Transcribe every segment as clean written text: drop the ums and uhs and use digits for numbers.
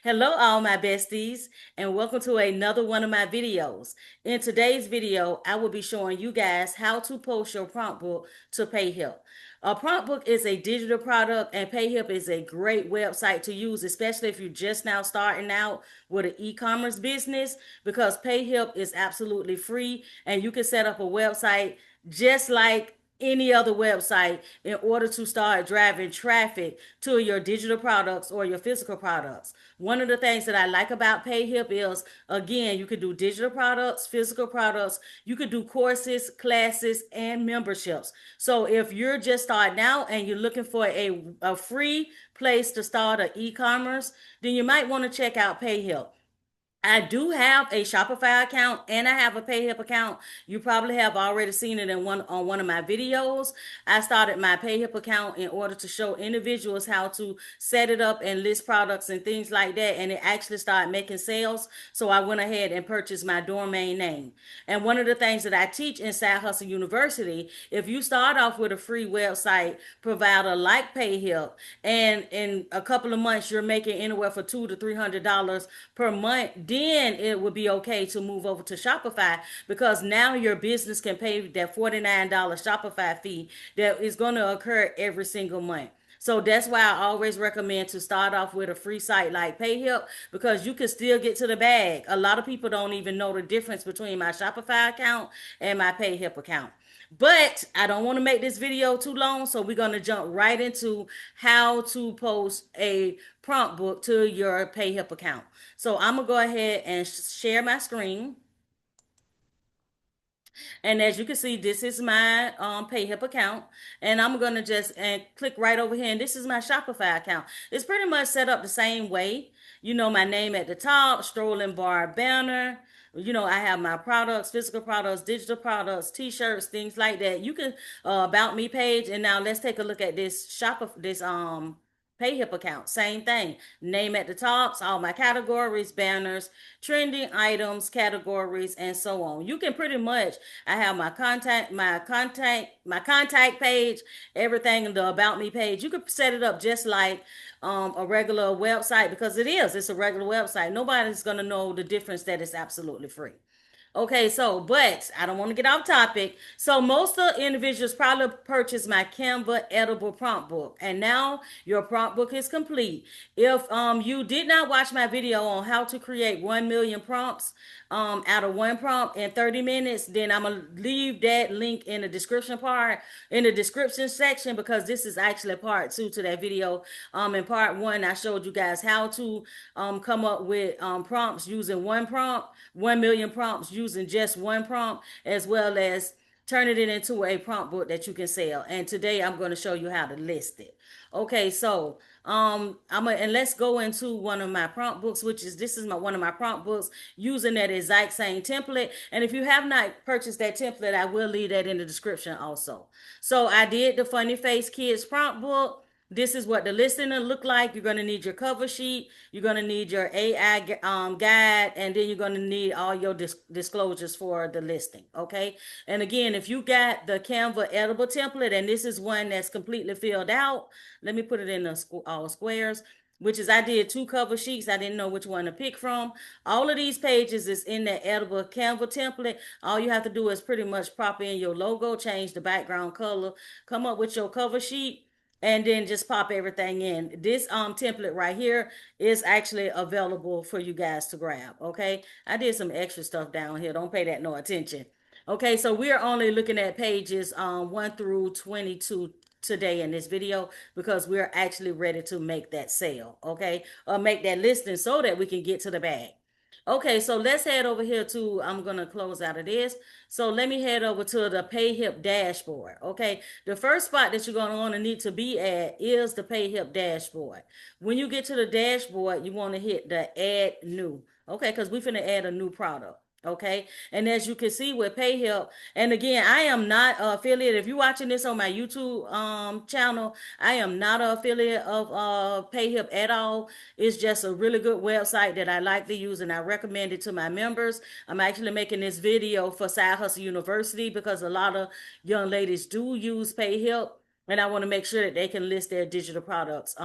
Hello, all my besties, and welcome to another one of my videos. In today's video, I will be showing you guys how to post your prompt book to Payhip. A prompt book is a digital product, and Payhip is a great website to use, especially if you're just now starting out with an e-commerce business, because Payhip is absolutely free, and you can set up a website just like any other website in order to start driving traffic to your digital products or your physical products. One of the things that I like about Payhip is, again, you could do digital products, physical products, you could do courses, classes, and memberships. So if you're just starting out and you're looking for a free place to start an e-commerce, then you might want to check out Payhip. I do have a Shopify account and I have a Payhip account. You probably have already seen it in one of my videos. I started my Payhip account in order to show individuals how to set it up and list products and things like that, and it actually started making sales. So I went ahead and purchased my domain name. And one of the things that I teach in Side Hustle University, if you start off with a free website provider like Payhip, and in a couple of months you're making anywhere for $200 to $300 per month, then it would be okay to move over to Shopify, because now your business can pay that $49 Shopify fee that is going to occur every single month. So that's why I always recommend to start off with a free site like Payhip, because you can still get to the bag. A lot of people don't even know the difference between my Shopify account and my Payhip account. But I don't want to make this video too long, so we're going to jump right into how to post a prompt book to your Payhip account. So I'm going to go ahead and share my screen. And as you can see, this is my Payhip account. And I'm going to just click right over here. And this is my Shopify account. It's pretty much set up the same way. You know, my name at the top, scrolling bar banner. You know, I have my products, physical products, digital products, t-shirts, things like that. You can about me page. And now let's take a look at this Payhip account. Same thing. Name at the tops, all my categories, banners, trending items, categories, and so on. You can pretty much, I have my contact page, everything in the about me page. You could set it up just like a regular website, because it's a regular website. Nobody's gonna know the difference, that it's absolutely free. Okay, so, but I don't want to get off topic. So most of the individuals probably purchased my Canva edible prompt book, and now your prompt book is complete. If you did not watch my video on how to create 1 million prompts out of one prompt in 30 minutes, then I'm gonna leave that link in the description section, because this is actually part two to that video. In part one, I showed you guys how to come up with prompts using one prompt, 1 million prompts using just one prompt, as well as turning it into a prompt book that you can sell. And today I'm going to show you how to list it. Okay, so and let's go into one of my prompt books, which is this is my one of my prompt books using that exact same template. And if you have not purchased that template, I will leave that in the description also. So I did the Funny Face Kids prompt book. This is what the listing will look like. You're going to need your cover sheet. You're going to need your AI guide, and then you're going to need all your disclosures for the listing. Okay. And again, if you got the Canva edible template, and this is one that's completely filled out, let me put it in the all squares, which is I did two cover sheets. I didn't know which one to pick from. All of these pages is in the edible Canva template. All you have to do is pretty much pop in your logo, change the background color, come up with your cover sheet, and then just pop everything in. This template right here is actually available for you guys to grab. Okay, I did some extra stuff down here, don't pay that no attention. Okay, so we're only looking at pages 1 through 22 today in this video, because we're actually ready to make that sale. Okay, or make that listing so that we can get to the bag. Okay, so let's head over here to, I'm going to close out of this. So let me head over to the Payhip dashboard. Okay, the first spot that you're going to want to need to be at is the Payhip dashboard. When you get to the dashboard, you want to hit the add new. Okay, because we're going to add a new product. Okay, and as you can see with Payhip, and again, I am not an affiliate. If you're watching this on my YouTube channel, I am not an affiliate of Payhip at all. It's just a really good website that I like to use, and I recommend it to my members. I'm actually making this video for Side Hustle University because a lot of young ladies do use Payhip. and I want to make sure that they can list their digital products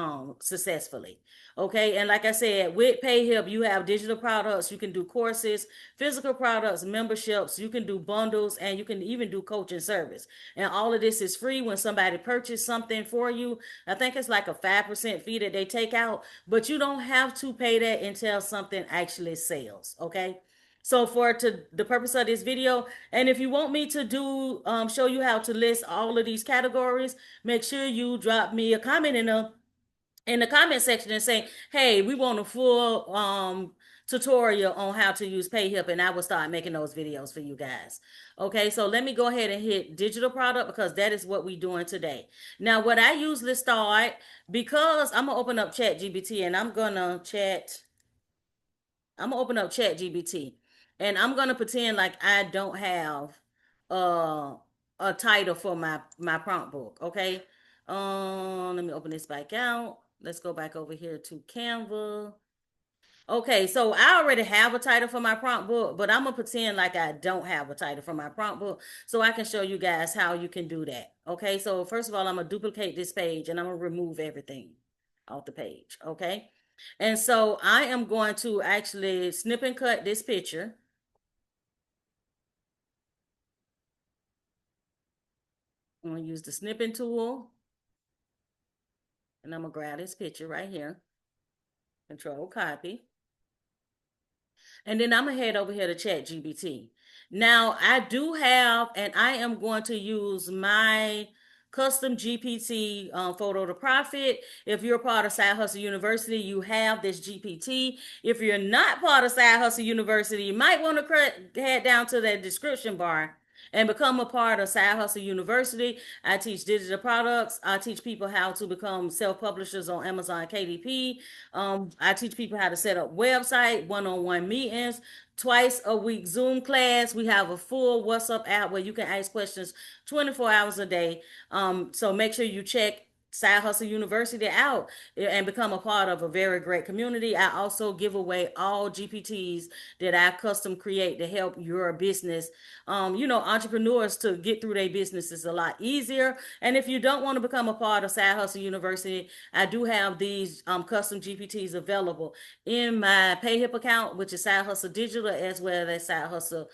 successfully. Okay, and like I said, with Payhip, you have digital products, you can do courses, physical products, memberships, you can do bundles, and you can even do coaching service. And all of this is free when somebody purchases something for you. I think it's like a 5% fee that they take out, but you don't have to pay that until something actually sells. Okay. So for the purpose of this video, and if you want me to do show you how to list all of these categories, make sure you drop me a comment in the comment section and say, hey, we want a full tutorial on how to use Payhip, and I will start making those videos for you guys. Okay, so let me go ahead and hit digital product because that is what we're doing today. Now, what I usually start, because I'm gonna open up Chat GBT and I'm gonna open up Chat GBT and I'm gonna pretend like I don't have uh a title for my prompt book. Okay. Let me open this back out. Let's go back over here to Canva. Okay, so I already have a title for my prompt book, but I'm gonna pretend like I don't have a title for my prompt book so I can show you guys how you can do that. Okay, so first of all, I'm gonna duplicate this page and I'm gonna remove everything off the page. Okay, and so I am going to actually snip and cut this picture. I'm gonna use the snipping tool and I'm gonna grab this picture right here, control copy. And then I'm gonna head over here to Chat GBT. Now I do have, and I am going to use my custom GPT photo to profit. If you're part of Side Hustle University, you have this GPT. If you're not part of Side Hustle University, you might want to head down to that description bar and become a part of Side Hustle University. I teach digital products. I teach people how to become self-publishers on Amazon KDP. I teach people how to set up website, one-on-one meetings, twice a week Zoom class. We have a full WhatsApp app where you can ask questions 24 hours a day. So make sure you check Side Hustle University out and become a part of a very great community. I also give away all GPTs that I custom create to help your business. Entrepreneurs to get through their business is a lot easier. And if you don't want to become a part of Side Hustle University, I do have these custom GPTs available in my Payhip account, which is Side Hustle Digital, as well as Side Hustle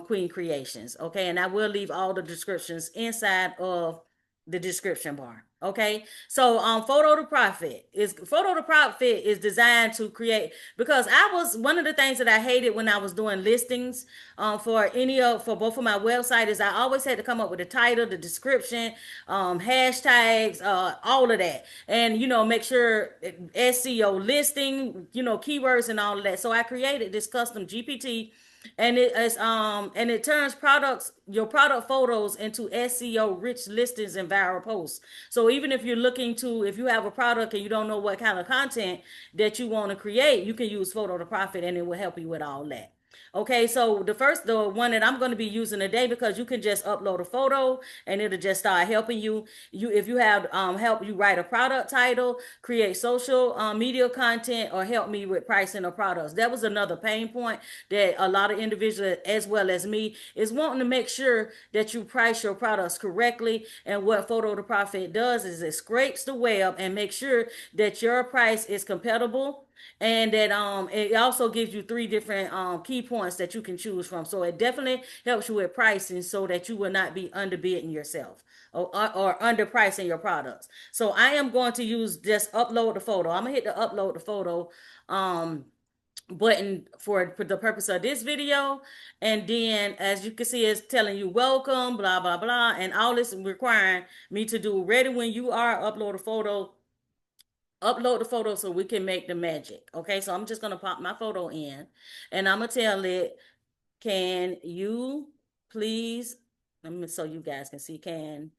Queen Creations. Okay, and I will leave all the descriptions inside of the description bar. Okay, so photo to profit is designed to create, because I was one of the things that I hated when I was doing listings for both of my websites is I always had to come up with the title, the description, hashtags, all of that, and make sure SEO listing, keywords and all of that. So I created this custom GPT, and it turns your product photos into SEO rich listings and viral posts. So even if if you have a product and you don't know what kind of content that you want to create, you can use photo to profit and it will help you with all that. Okay, so the one that I'm going to be using today, because you can just upload a photo and it'll just start helping you. If you have help you write a product title, create social media content, or help me with pricing of products. That was another pain point that a lot of individuals, as well as me, is wanting to make sure that you price your products correctly. And what Photo to Profit does is it scrapes the web and makes sure that your price is compatible, and that it also gives you three different key points that you can choose from. So it definitely helps you with pricing so that you will not be underbidding yourself or underpricing your products. So I am going to use just upload the photo. I'm gonna hit the upload the photo button for the purpose of this video, and then as you can see, it's telling you welcome, blah blah blah, and all this requiring me to do ready when you are, upload the photo so we can make the magic. Okay, so I'm just gonna pop my photo in and I'm gonna tell it, can you please, let me, so you guys can see, can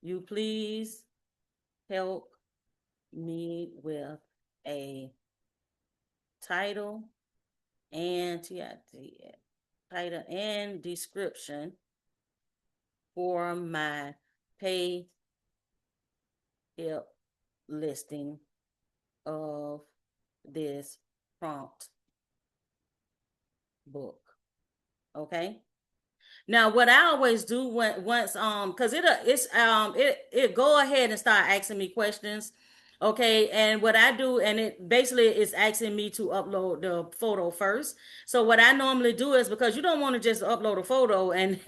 you please help me with a title and title and description for my pay listing of this prompt book. Okay. Now, what I always do when once because it go ahead and start asking me questions, okay, and what I do, and it basically is asking me to upload the photo first. So what I normally do is, because you don't want to just upload a photo and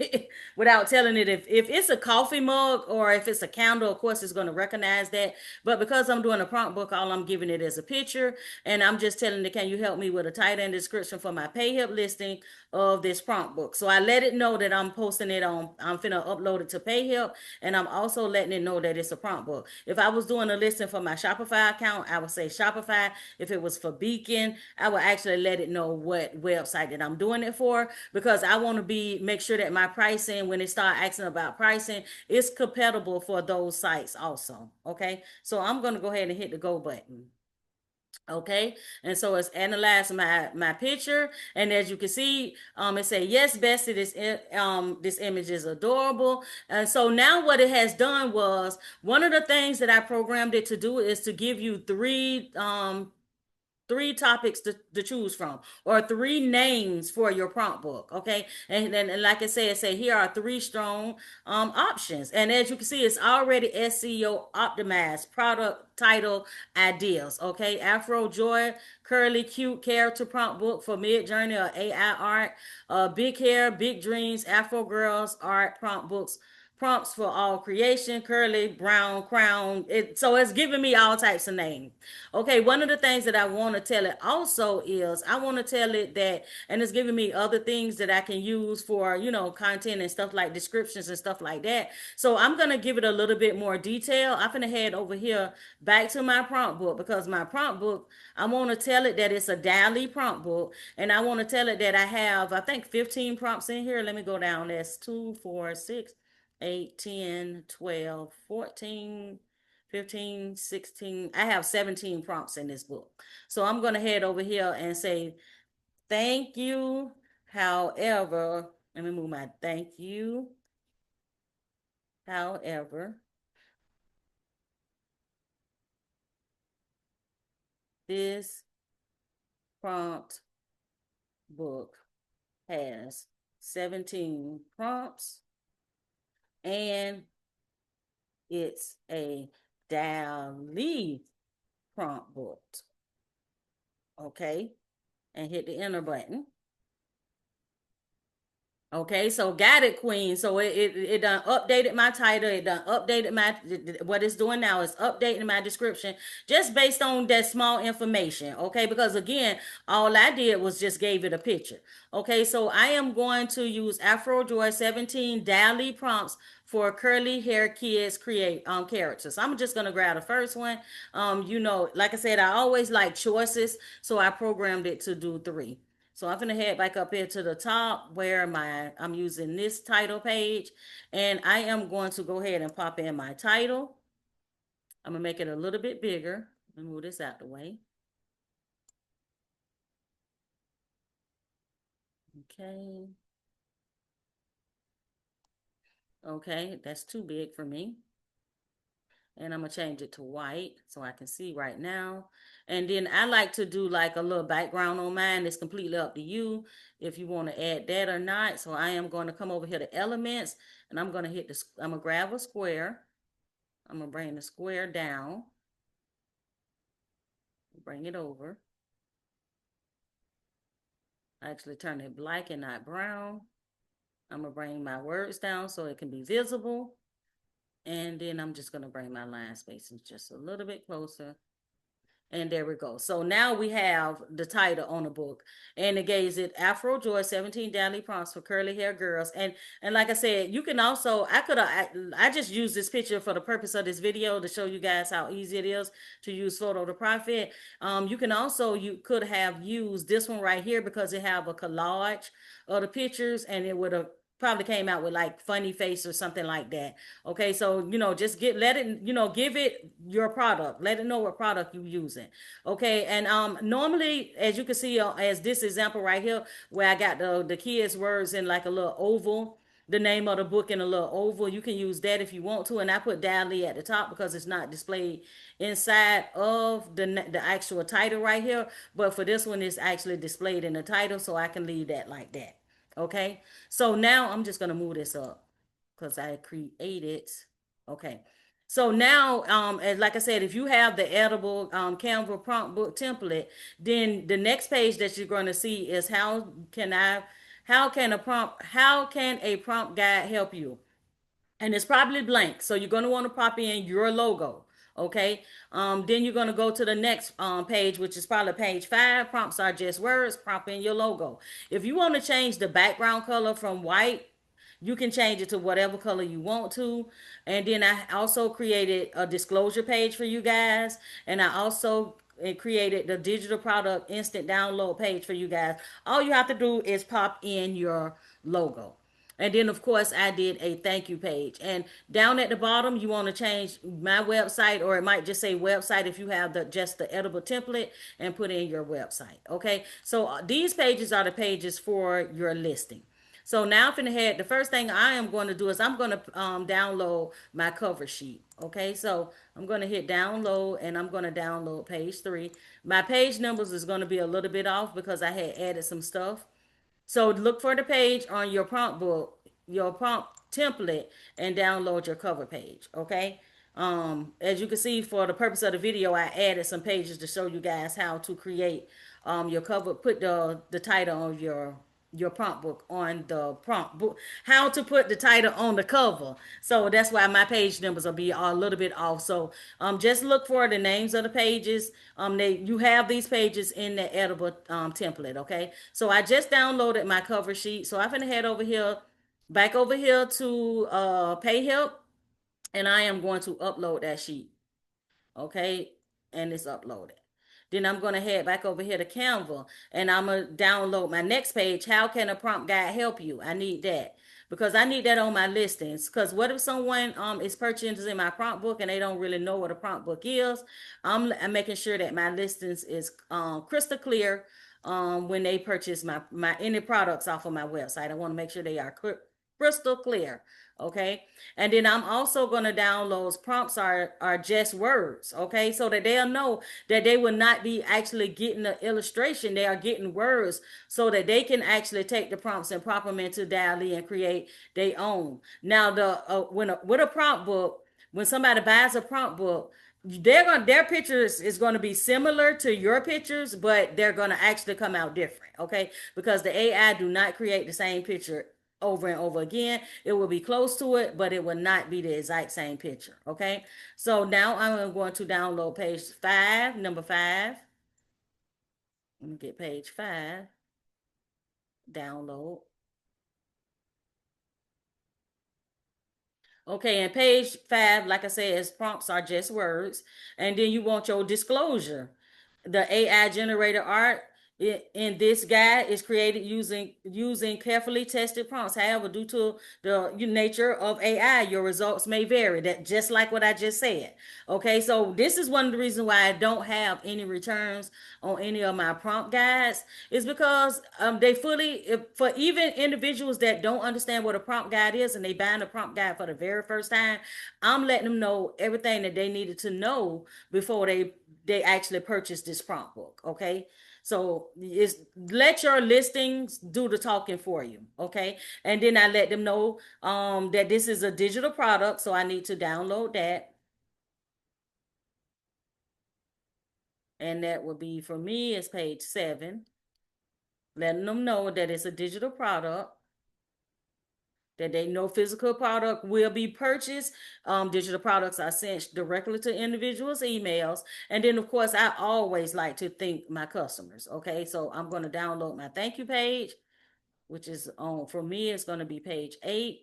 without telling it, if it's a coffee mug or if it's a candle, of course it's going to recognize that. But because I'm doing a prompt book, all I'm giving it is a picture, and I'm just telling it, can you help me with a title and description for my Payhip listing of this prompt book? So I let it know that I'm posting it on, I'm finna upload it to Payhip, and I'm also letting it know that it's a prompt book. If I was doing a listing for my Shopify account, I would say Shopify. If it was for Beacon, I would actually let it know what website that I'm doing it for, because I want to be make sure that my pricing, when they start asking about pricing, is compatible for those sites also. Okay, so I'm gonna go ahead and hit the go button. Okay, and so it's analyzing my picture, and as you can see, it say, yes, Bessie, this image is adorable. And so now what it has done was, one of the things that I programmed it to do is to give you three topics to choose from, or three names for your prompt book. Okay, and then, and like I said, say here are three strong options, and as you can see, it's already SEO optimized product title ideas. Okay, Afro Joy curly cute character prompt book for mid journey or AI art, big hair big dreams Afro girls art prompt books, prompts for all creation, curly brown crown. So it's giving me all types of names. Okay, one of the things that I want to tell it also is, I want to tell it that, and it's giving me other things that I can use for, content and stuff like descriptions and stuff like that. So I'm going to give it a little bit more detail. I'm going to head over here back to my prompt book, because my prompt book, I want to tell it that it's a daily prompt book, and I want to tell it that I have, I think, 15 prompts in here. Let me go down. That's 2, 4, 6, 8, 10, 12, 14, 15, 16. I have 17 prompts in this book. So I'm going to head over here and say, thank you. However, let me move my thank you. However, this prompt book has 17 prompts, and it's a daily prompt book. Okay, and hit the enter button. Okay, so got it, Queen. So it done updated my title. It done updated my, what it's doing now is updating my description just based on that small information. Okay, because again, all I did was just gave it a picture. Okay, so I am going to use Afro Joy 17 daily prompts for curly hair kids create characters. I'm just gonna grab the first one. Like I said, I always like choices, so I programmed it to do three. So I'm gonna head back up here to the top where I'm using this title page, and I am going to go ahead and pop in my title. I'm gonna make it a little bit bigger. Let me move this out the way. Okay. Okay, that's too big for me. And I'm gonna change it to white so I can see right now. And then I like to do like a little background on mine. It's completely up to you if you want to add that or not. So I am going to come over here to elements, and I'm going to hit this. I'm gonna grab a square. I'm gonna bring the square down, bring it over. I actually turn it black and not brown. I'm gonna bring my words down so it can be visible. And then I'm just gonna bring my line spacing just a little bit closer. And there we go. So now we have the title on the book, and it gives it Afro Joy 17 daily prompts for curly hair girls. And like I said, you can also, I just use this picture for the purpose of this video to show you guys how easy it is to use photo to profit. You can also, you could have used this one right here because it have a collage of the pictures, and it would have probably came out with like funny face or something like that. Okay, so just let it, give it your product, let it know what product you're using. Okay, and normally, as you can see, as this example right here, where I got the kids' words in like a little oval, the name of the book in a little oval, you can use that if you want to. And I put Dally at the top because it's not displayed inside of the actual title right here. But for this one, it's actually displayed in the title, so I can leave that like that. Okay, so now I'm just gonna move this up because I created. Okay, so now, as like I said, if you have the edible Canva prompt book template, then the next page that you're going to see is how can a prompt guide help you? And it's probably blank. So you're going to want to pop in your logo. Okay. Then you're going to go to the next page, which is probably page 5. Prompts are just words. Prompt in your logo. If you want to change the background color from white, you can change it to whatever color you want to. And then I also created a disclosure page for you guys. And I also created the digital product instant download page for you guys. All you have to do is pop in your logo. And then, of course, I did a thank you page. And down at the bottom, you want to change my website, or it might just say website if you have just the edible template, and put in your website. Okay. So these pages are the pages for your listing. So now I'm finna head. The first thing I am going to do is I'm going to download my cover sheet. Okay, so I'm going to hit download, and I'm going to download page 3. My page numbers is going to be a little bit off because I had added some stuff. So look for the page on your prompt book, your prompt template, and download your cover page. Okay. As you can see, for the purpose of the video, I added some pages to show you guys how to create your cover, put the title of your prompt book on the prompt book, how to put the title on the cover. So that's why my page numbers will be a little bit off. So just look for the names of the pages. You have these pages in the edible template. Okay, so I just downloaded my cover sheet. So I'm gonna head over here, back over here to Payhip, and I am going to upload that sheet. Okay, and it's uploaded. Then I'm going to head back over here to Canva, and I'm going to download my next page. How can a prompt guide help you? I need that because I need that on my listings. Because what if someone is purchasing my prompt book and they don't really know what a prompt book is? I'm making sure that my listings is crystal clear when they purchase my any products off of my website. I want to make sure they are crystal clear. Okay, and then I'm also going to download prompts are just words. Okay, so that they'll know that they will not be actually getting the illustration, they are getting words, so that they can actually take the prompts and prop them into DALL-E and create their own. Now the with a prompt book, when somebody buys a prompt book, their pictures is going to be similar to your pictures, but they're going to actually come out different. Okay, because the AI do not create the same picture over and over again. It will be close to it, but it will not be the exact same picture. Okay, so now I'm going to download page 5, number 5. Let me get page 5, download. Okay, and page 5, like I said, is prompts are just words. And then you want your disclosure. The AI generated art in this guide is created using carefully tested prompts. However, due to the nature of AI, your results may vary. That just like what I just said. Okay, so this is one of the reasons why I don't have any returns on any of my prompt guides, is because they for even individuals that don't understand what a prompt guide is and they buying a prompt guide for the very first time, I'm letting them know everything that they needed to know before they actually purchase this prompt book. Okay, so it's let your listings do the talking for you. Okay, and then I let them know that this is a digital product, so I need to download that. And that would be, for me, is page 7, letting them know that it's a digital product, that they know physical product will be purchased. Digital products are sent directly to individuals' emails. And then, of course, I always like to thank my customers. Okay, so I'm going to download my thank you page, which is on, for me, it's going to be page 8.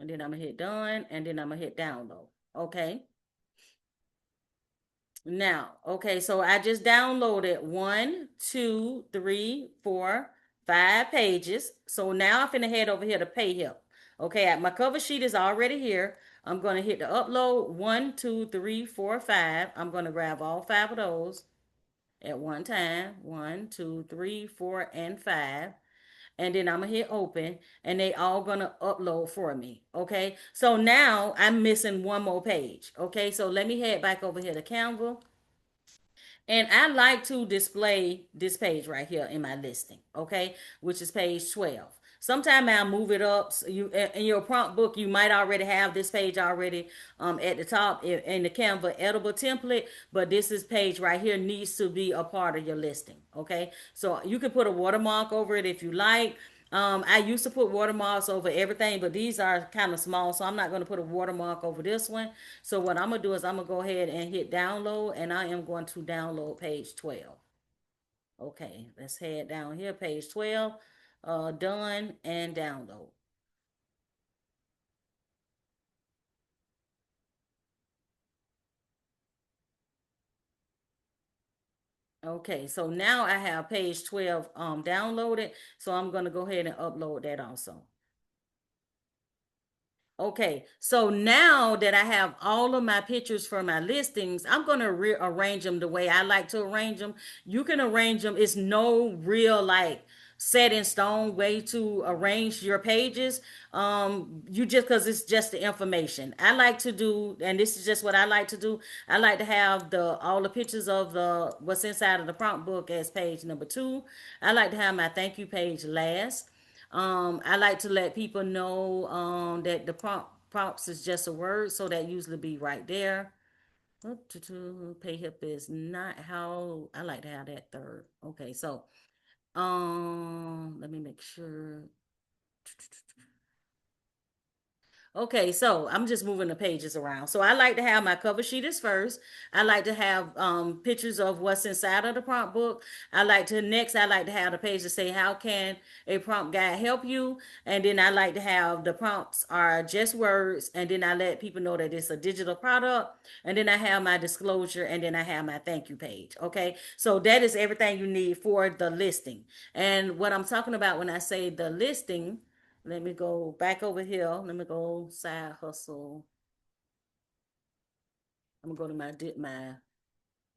And then I'm going to hit done, and then I'm going to hit download. Okay. Now, okay, so I just downloaded 1, 2, 3, 4, 5 pages. So now I'm finna head over here to Payhip. Okay, my cover sheet is already here. I'm gonna hit the upload 1, 2, 3, 4, 5. I'm gonna grab all 5 of those at one time. 1, 2, 3, 4, and 5. And then I'm gonna hit open, and they all gonna upload for me. Okay, so now I'm missing one more page. Okay, so let me head back over here to Canva, And I like to display this page right here in my listing, okay, which is page 12. Sometime I'll move it up. So you in your prompt book, you might already have this page already at the top in the Canva editable template, but this is page right here needs to be a part of your listing, okay? So you can put a watermark over it if you like. I used to put watermarks over everything, but these are kind of small, so I'm not going to put a watermark over this one. So what I'm going to do is I'm going to go ahead and hit download, and I am going to download page 12. Okay, let's head down here, page 12, done, and download. Okay, so now I have page 12 downloaded, so I'm going to go ahead and upload that also. Okay, so now that I have all of my pictures for my listings, I'm going to rearrange them the way I like to arrange them. You can arrange them. It's no real like set in stone way to arrange your pages. You just because it's just the information. I like to do, and this is just what I like to do. I like to have the all the pictures of the what's inside of the prompt book as page number 2. I like to have my thank you page last. I like to let people know that the prompts is just a word, so that usually be right there. Payhip is not how I like to have that third. Okay, so let me make sure. Okay, so I'm just moving the pages around. So I like to have my cover sheet as first. I like to have pictures of what's inside of the prompt book. I like to have the page to say how can a prompt guide help you, and then I like to have the prompts are just words, and then I let people know that it's a digital product, and then I have my disclosure, and then I have my thank you page. Okay, so that is everything you need for the listing. And what I'm talking about when I say the listing, let me go back over here. Let me go side hustle. I'm gonna go to my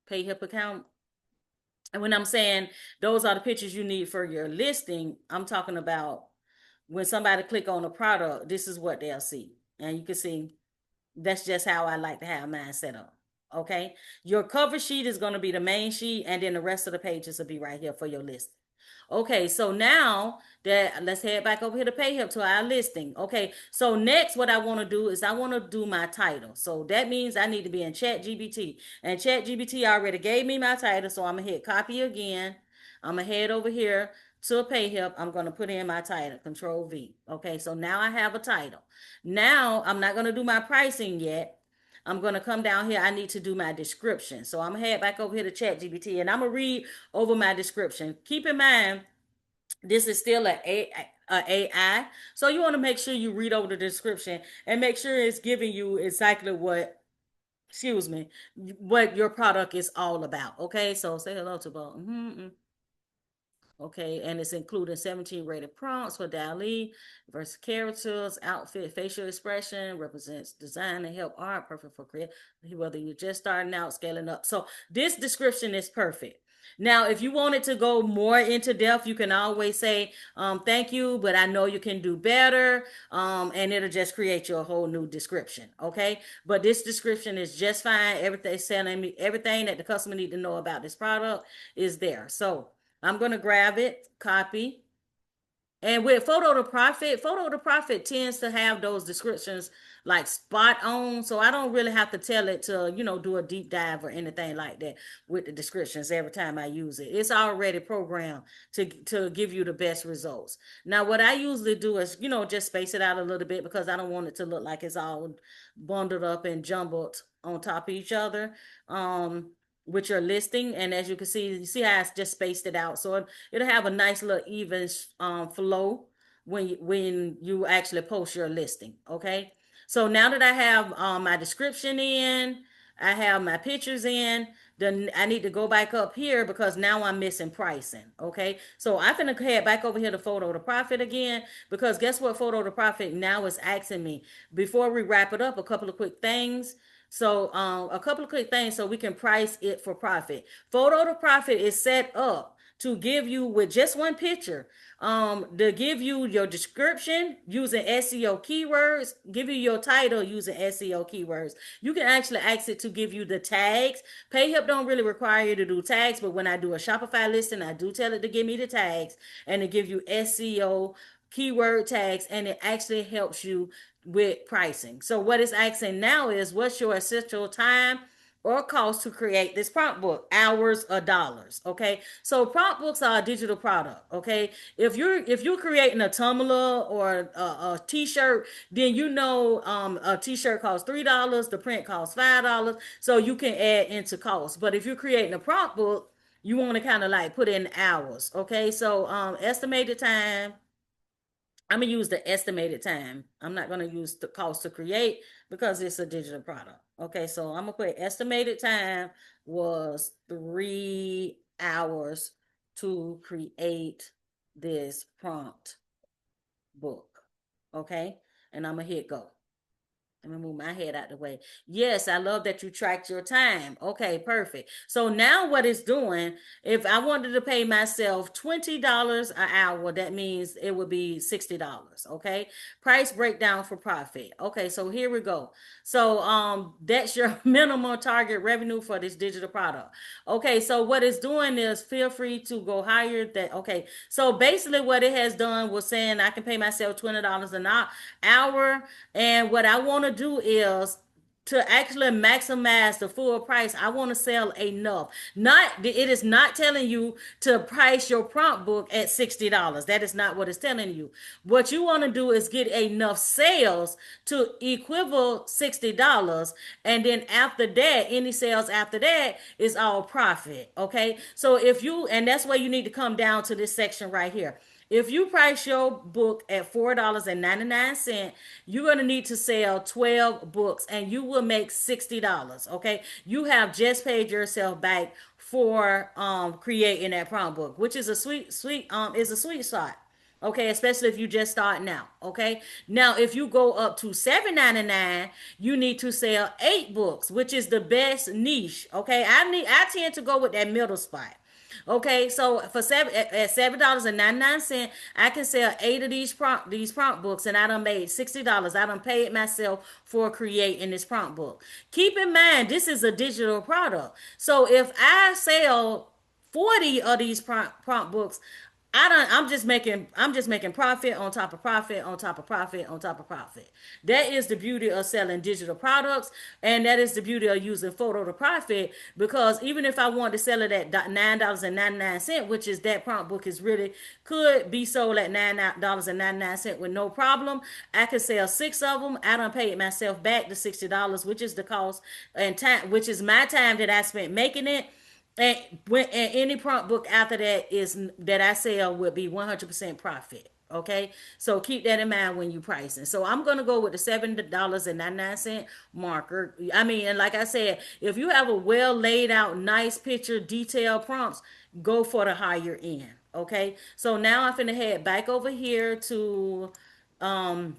Payhip account. And when I'm saying those are the pictures you need for your listing, I'm talking about when somebody click on a product, this is what they'll see. And you can see that's just how I like to have mine set up. Okay. Your cover sheet is going to be the main sheet, and then the rest of the pages will be right here for your list. Okay, so now that let's head back over here to Payhip to our listing. Okay, so next what I want to do is I want to do my title. So that means I need to be in ChatGPT. And ChatGPT already gave me my title, so I'm gonna hit copy again. I'm gonna head over here to Payhip. I'm gonna put in my title, Control V. Okay, so now I have a title. Now I'm not gonna do my pricing yet. I'm gonna come down here. I need to do my description. So I'm gonna head back over here to ChatGPT, and I'm gonna read over my description. Keep in mind, this is still a AI. So you want to make sure you read over the description and make sure it's giving you exactly what, excuse me, what your product is all about. Okay, so say hello to both. Okay, and it's including 17 rated prompts for DALL-E, versus characters, outfit, facial expression, represents design and help art, perfect for create, whether you're just starting out, scaling up. So this description is perfect. Now, if you wanted to go more into depth, you can always say, thank you, but I know you can do better. And it'll just create you a whole new description. Okay. But this description is just fine. Everything selling me, everything that the customer need to know about this product is there. So I'm going to grab it, copy. And with Photo to Profit tends to have those descriptions like spot on. So I don't really have to tell it to, do a deep dive or anything like that with the descriptions every time I use it. It's already programmed to give you the best results. Now, what I usually do is, just space it out a little bit because I don't want it to look like it's all bundled up and jumbled on top of each other. With your listing, and as you can see, you see how I just spaced it out, so it'll have a nice little even flow when you actually post your listing. Okay, so now that I have my description in, I have my pictures in, then I need to go back up here because now I'm missing pricing. Okay, so I'm gonna head back over here to Photo to Profit again, because guess what? Photo to Profit now is asking me, before we wrap it up, a couple of quick things. So a couple of quick things so we can price it for profit. Photo to Profit is set up to give you with just one picture, to give you your description using SEO keywords, give you your title using SEO keywords. You can actually ask it to give you the tags. Payhip don't really require you to do tags, but when I do a Shopify listing, I do tell it to give me the tags and to give you SEO keyword tags, and it actually helps you with pricing. So what it's asking now is, what's your essential time or cost to create this prompt book? Hours or dollars? Okay, so prompt books are a digital product. Okay, if you're creating a tumbler or a t-shirt, then you know a t-shirt costs $3, the print costs $5, so you can add into cost. But if you're creating a prompt book, you want to kind of like put in hours. Okay, so estimated time, I'm gonna use the estimated time. I'm not gonna use the cost to create because it's a digital product. Okay, so I'm gonna put estimated time was 3 hours to create this prompt book. Okay, and I'm gonna hit go. Let me move my head out the way. Yes, I love that you tracked your time. Okay, perfect. So now what it's doing, if I wanted to pay myself $20 an hour, that means it would be $60. Okay. Price breakdown for profit. Okay, so here we go. So that's your minimum target revenue for this digital product. Okay, so what it's doing is feel free to go higher that okay. So basically what it has done was saying I can pay myself $20 an hour, and what I want to do is to actually maximize the full price. I want to sell enough. Not it is not telling you to price your prompt book at $60. That is not what it's telling you. What you want to do is get enough sales to equivalent $60, and then after that, any sales after that is all profit. Okay, so if you, and that's where you need to come down to this section right here. If you price your book at $4.99, you're going to need to sell 12 books and you will make $60. Okay. You have just paid yourself back for creating that prompt book, which is a sweet spot. Okay, especially if you just starting out. Okay, now if you go up to $7.99, you need to sell 8 books, which is the best niche. Okay, I tend to go with that middle spot. Okay, so for $7.99, I can sell 8 of these prompt books, and I done made $60. I done paid myself for creating this prompt book. Keep in mind, this is a digital product. So if I sell 40 of these prompt books, I'm just making profit on top of profit on top of profit on top of profit. That is the beauty of selling digital products, and that is the beauty of using photo to profit, because even if I want to sell it at $9.99, which is that prompt book is really could be sold at $9.99 with no problem, I could sell 6 of them. I don't pay myself back the $60, which is the cost and time, which is my time that I spent making it. And any prompt book after that is that I sell will be 100% profit. Okay, so keep that in mind when you pricing. So I'm gonna go with the $7.99 marker. I mean, and like I said, if you have a well laid out, nice picture, detailed prompts, go for the higher end. Okay, so now I'm finna head back over here to um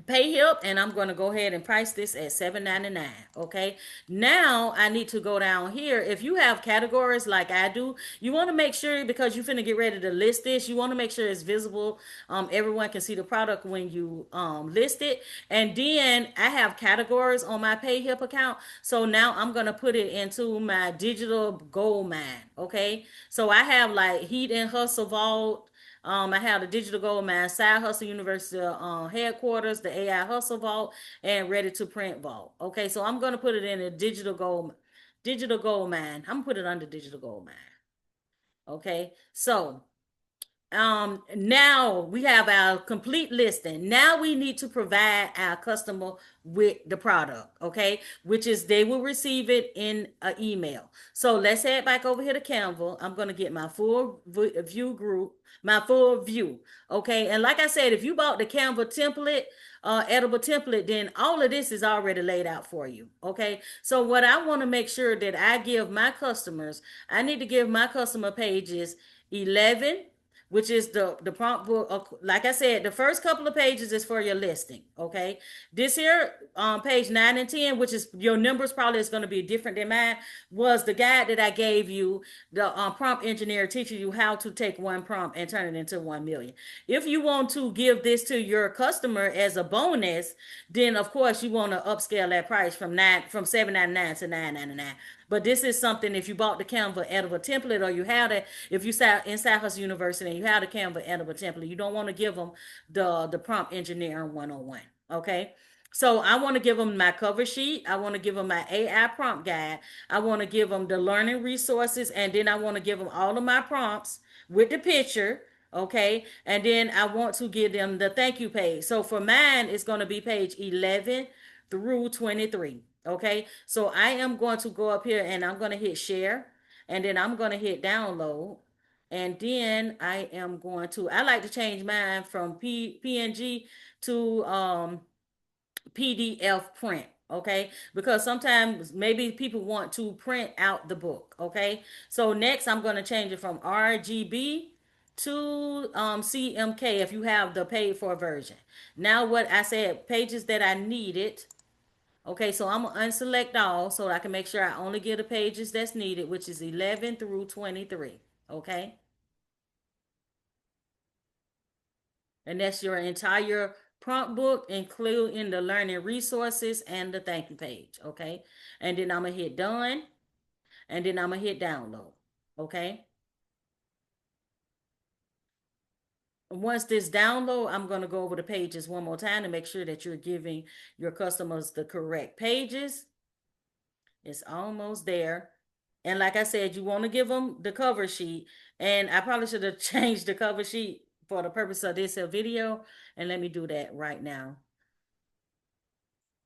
Payhip, and I'm going to go ahead and price this at $7.99. Okay, now I need to go down here. If you have categories like I do, you want to make sure, because you're finna get ready to list this, you want to make sure it's visible. Everyone can see the product when you list it. And then I have categories on my Payhip account, so now I'm going to put it into my digital gold mine. Okay, so I have like Heat and Hustle Vault. I have the Digital Gold Mine, Side Hustle University headquarters, the AI Hustle Vault, and Ready to Print Vault. Okay, so I'm gonna put it in a digital gold mine. I'm gonna put it under digital gold mine. Okay, so now we have our complete listing. Now we need to provide our customer with the product, okay, which is they will receive it in an email. So let's head back over here to Canva. I'm going to get my full view group, my full view. Okay, and like I said, if you bought the Canva template, editable template, then all of this is already laid out for you. Okay, so what I want to make sure that I give my customers, I need to give my customer pages 11, which is the prompt book. Like I said, the first couple of pages is for your listing. Okay, this here page 9 and 10, which is your numbers probably is going to be different than mine, was the guide that I gave you. The prompt engineer teaching you how to take one prompt and turn it into 1 million. If you want to give this to your customer as a bonus, then of course you want to upscale that price from 7.99 to 9.99. But this is something, if you bought the Canva edible template, or you have it, if you sat in Hustle University and you have the Canva edible template, you don't want to give them the prompt engineering 101. Okay. So I want to give them my cover sheet. I want to give them my AI prompt guide. I want to give them the learning resources, and then I want to give them all of my prompts with the picture. Okay. And then I want to give them the thank you page. So for mine, it's going to be page 11 through 23. Okay. So I am going to go up here and I'm going to hit share, and then I'm going to hit download. And then I like to change mine from PNG to PDF print. Okay, because sometimes maybe people want to print out the book. Okay, so next I'm going to change it from RGB to CMK if you have the paid for version. Now, what I said, pages that I needed. Okay, so I'm gonna unselect all so I can make sure I only get the pages that's needed, which is 11 through 23. Okay, and that's your entire prompt book, including the learning resources and the thank you page. Okay, and then I'm gonna hit done, and then I'm gonna hit download. Okay, once this download, I'm gonna go over the pages one more time to make sure that you're giving your customers the correct pages. It's almost there. And like I said, you want to give them the cover sheet. And I probably should have changed the cover sheet for the purpose of this video. And let me do that right now.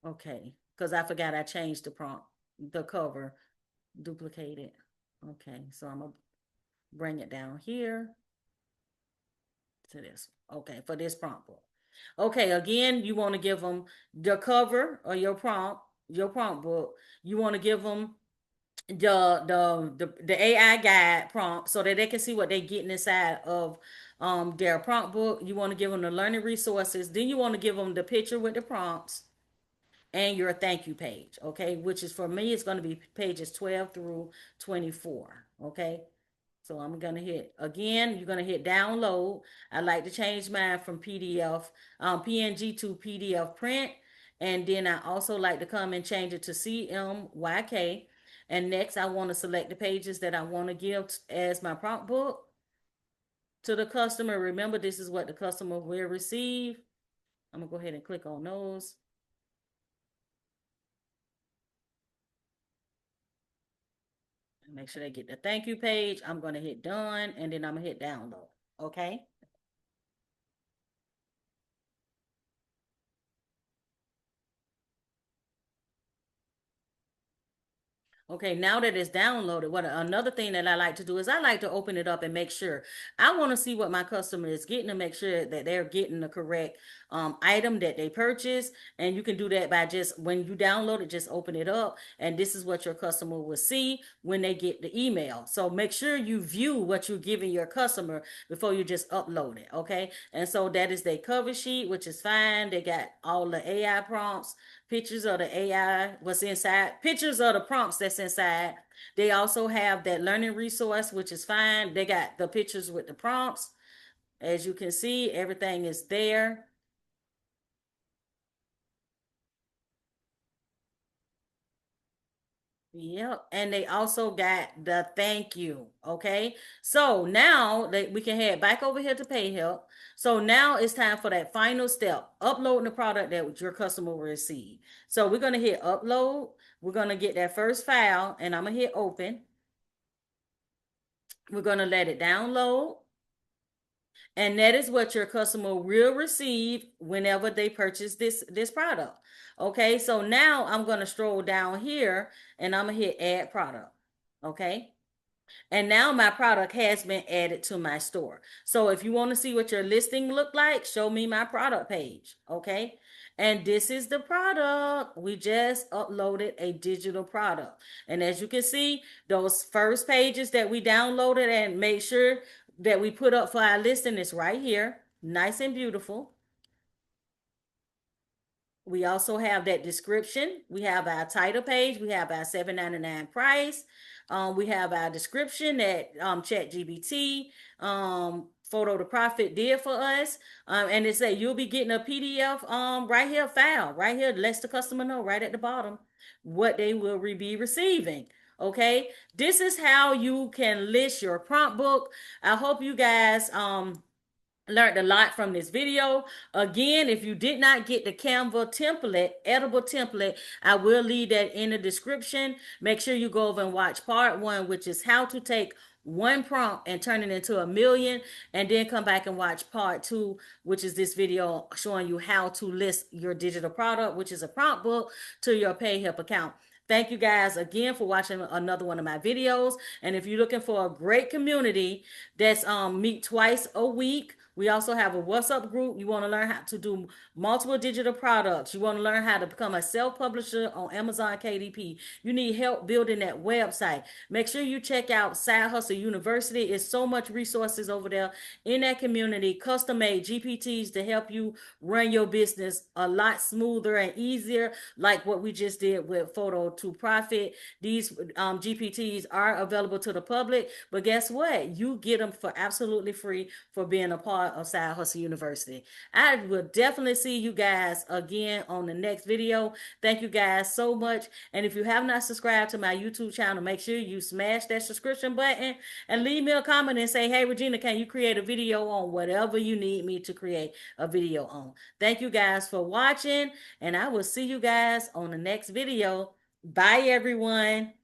Okay. Because I forgot I changed the prompt, the cover, duplicate it. Okay. So I'm going to bring it down here to this. Okay. For this prompt book. Okay. Again, you want to give them the cover or your prompt book. You want to give them the AI guide prompt so that they can see what they're getting inside of their prompt book. You want to give them the learning resources. Then you want to give them the picture with the prompts and your thank you page. Okay, which is for me, it's going to be pages 12 through 24. Okay. So I'm gonna hit again. You're gonna hit download. I like to change mine from PDF, PNG to PDF print, and then I also like to come and change it to CMYK. And next, I want to select the pages that I want to give as my prompt book to the customer. Remember, this is what the customer will receive. I'm gonna go ahead and click on those. Make sure they get the thank you page. I'm gonna hit done, and then I'm gonna hit download. Okay. Okay, now that it's downloaded, what another thing that I like to do is I like to open it up and make sure. I want to see what my customer is getting to make sure that they're getting the correct item that they purchase. And you can do that by just when you download it, just open it up, and this is what your customer will see when they get the email. So make sure you view what you're giving your customer before you just upload it. Okay, and so that is their cover sheet, which is fine. They got all the AI prompts, pictures of the AI, what's inside, pictures of the prompts that's inside. They also have that learning resource, which is fine. They got the pictures with the prompts. As you can see, everything is there. Yep. And they also got the thank you. Okay. So now that we can head back over here to Payhip. So now it's time for that final step, uploading the product that your customer will receive. So we're going to hit upload. We're going to get that first file, and I'm going to hit open. We're going to let it download. And that is what your customer will receive whenever they purchase this product. Okay, so now I'm going to stroll down here and I'm going to hit add product. Okay. And now my product has been added to my store. So if you want to see what your listing look like, show me my product page. Okay. And this is the product. We just uploaded a digital product. And as you can see, those first pages that we downloaded and made sure that we put up for our listing is right here, nice and beautiful. We also have that description. We have our title page. We have our $7.99 price. We have our description that ChatGPT, Photo to Profit did for us. And it said you'll be getting a PDF right here file right here. Lets the customer know right at the bottom what they will be receiving. Okay, this is how you can list your prompt book. I hope you guys learned a lot from this video. Again, if you did not get the Canva template, editable template, I will leave that in the description. Make sure you go over and watch part one, which is how to take one prompt and turn it into a million, and then come back and watch part two, which is this video showing you how to list your digital product, which is a prompt book, to your Payhip account. Thank you guys again for watching another one of my videos. And if you're looking for a great community that's meet twice a week, we also have a WhatsApp group. You want to learn how to do multiple digital products. You want to learn how to become a self-publisher on Amazon KDP. You need help building that website. Make sure you check out Side Hustle University. It's so much resources over there in that community. Custom-made GPTs to help you run your business a lot smoother and easier, like what we just did with Photo to Profit. These GPTs are available to the public, but guess what? You get them for absolutely free for being a part of Side Hustle University. I will definitely see you guys again on the next video. Thank you guys so much. And if you have not subscribed to my YouTube channel, make sure you smash that subscription button and leave me a comment and say, hey, Regina, can you create a video on whatever you need me to create a video on? Thank you guys for watching, and I will see you guys on the next video. Bye, everyone.